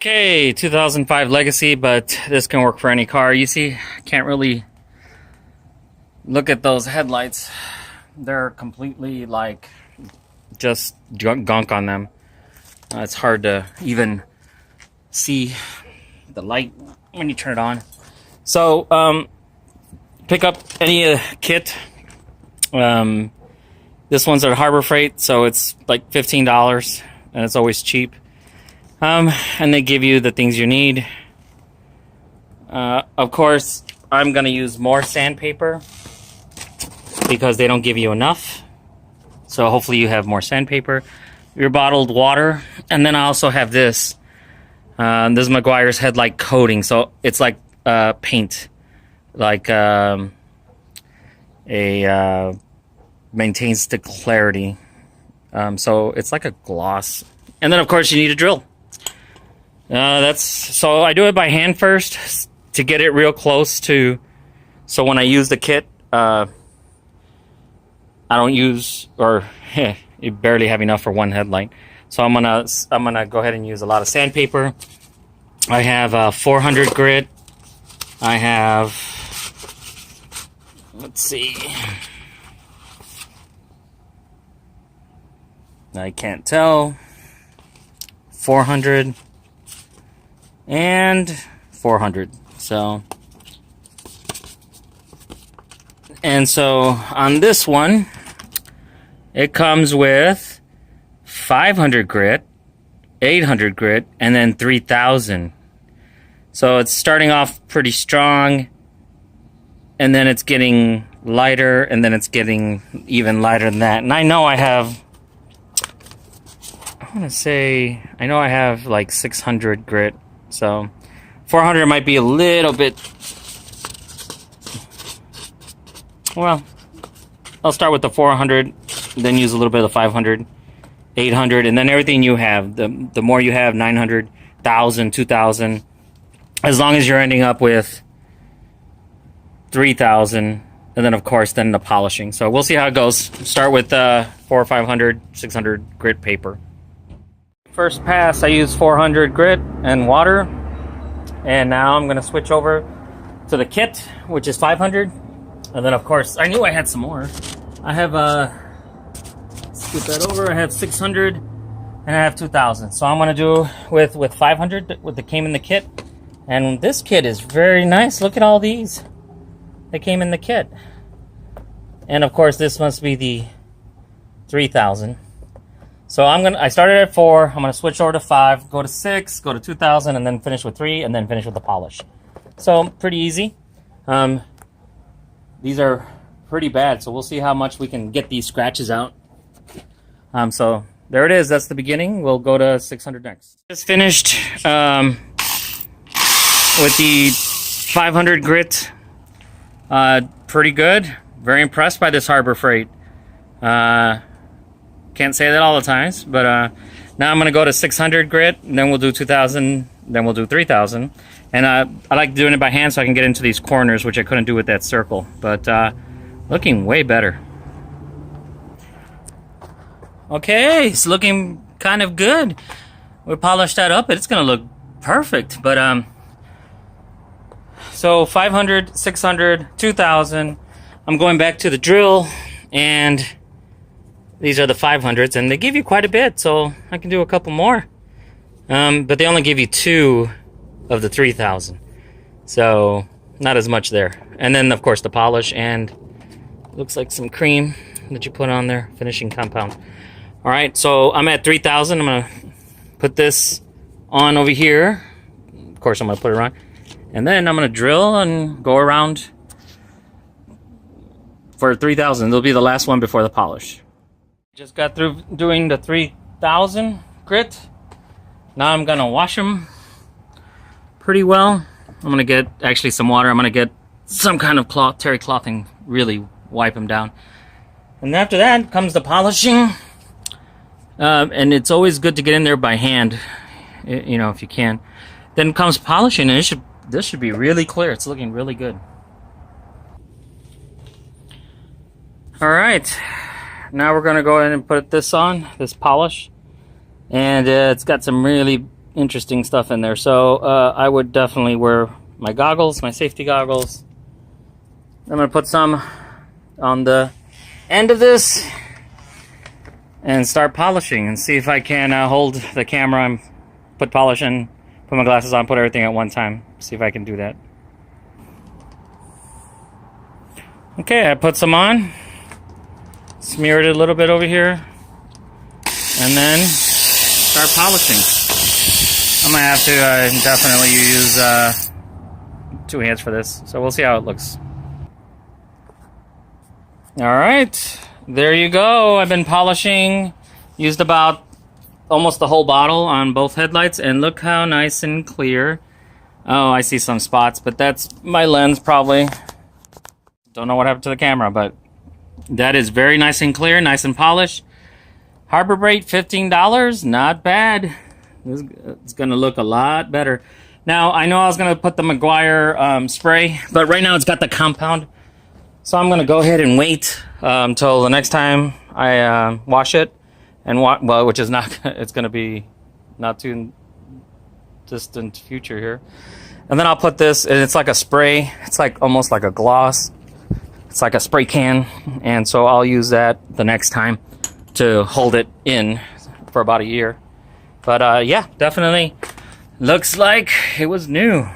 Okay, 2005 Legacy, but this can work for any car. You see, can't really look at those headlights. They're completely like just gunk on them. It's hard to even see the light when you turn it on. So pick up any kit. This one's at Harbor Freight, so it's like $15, and it's always cheap. And they give you the things you need. Of course, I'm going to use more sandpaper because they don't give you enough. So hopefully you have more sandpaper. Your bottled water. And then I also have this. This is Meguiar's headlight coating. So it's like paint. Like maintains the clarity. So it's like a gloss. And then of course you need a drill. So I do it by hand first to get it real close to, so when I use the kit, I don't use, or you barely have enough for one headlight. So I'm gonna go ahead and use a lot of sandpaper. I have 400 grit. I have, let's see, I can't tell, 400 and 400. So on this one, it comes with 500 grit, 800 grit, and then 3000. So it's starting off pretty strong, and then it's getting lighter, and then it's getting even lighter than that. And I know I have, I know I have like 600 grit. So 400 might be a little bit, well, I'll start with the 400, then use a little bit of the 500, 800, and then everything you have. The more you have, 900, 1,000, 2,000, as long as you're ending up with 3,000, and then of course then the polishing. So we'll see how it goes. Start with 400 or 500, 600 grit paper. First pass, I use 400 grit and water, and now I'm going to switch over to the kit, which is 500, and then of course, I knew I had some more. I have, scoot that over, I have 600, and I have 2,000. So I'm going to do with 500, with the came in the kit, and this kit is very nice. Look at all these that came in the kit. And of course, this must be the 3,000. So I started at 4, I'm gonna switch over to 5, go to 6, go to 2,000, and then finish with 3, and then finish with the polish. So pretty easy. These are pretty bad, so we'll see how much we can get these scratches out. So there it is, that's the beginning. We'll go to 600 next. Just finished with the 500 grit. Pretty good. Very impressed by this Harbor Freight. Can't say that all the times, but now I'm going to go to 600 grit, and then we'll do 2,000, then we'll do 3,000. And I like doing it by hand so I can get into these corners, which I couldn't do with that circle. But looking way better. Okay, it's looking kind of good. We polished that up, it's going to look perfect. But so 500, 600, 2,000. I'm going back to the drill, and these are the 500s, and they give you quite a bit, so I can do a couple more. But they only give you 2 of the 3,000, so not as much there. And then, of course, the polish, and looks like some cream that you put on there, finishing compound. All right, so I'm at 3,000. I'm gonna put this on over here. Of course, I'm gonna put it around, and then I'm gonna drill and go around for 3,000. It'll be the last one before the polish. Just got through doing the 3,000 grit. Now I'm gonna wash them pretty well. I'm gonna get actually some water. I'm gonna get some kind of cloth, terry cloth, and really wipe them down. And after that comes the polishing. And it's always good to get in there by hand, you know, if you can. Then comes polishing, and this should be really clear. It's looking really good. All right. Now we're going to go ahead and put this on, this polish. And it's got some really interesting stuff in there. So I would definitely wear my goggles, my safety goggles. I'm going to put some on the end of this and start polishing and see if I can hold the camera and put polish in, put my glasses on, put everything at one time. See if I can do that. Okay, I put some on, smeared it a little bit over here, and then start polishing. I'm gonna have to definitely use 2 hands for this, so we'll see how it looks. All right, there you go. I've been polishing, used about almost the whole bottle on both headlights, and look how nice and clear. Oh, I see some spots, but that's my lens probably. Don't know what happened to the camera, but that is very nice and clear, nice and polished. Harbor Freight, $15, not bad. It's gonna look a lot better. Now, I know I was gonna put the Meguiar spray, but right now it's got the compound. So I'm gonna go ahead and wait until the next time I wash it, and well, which is not, it's gonna be not too distant future here. And then I'll put this, and it's like a spray. It's like almost like a gloss. It's like a spray can, and so I'll use that the next time to hold it in for about a year. But yeah, definitely looks like it was new.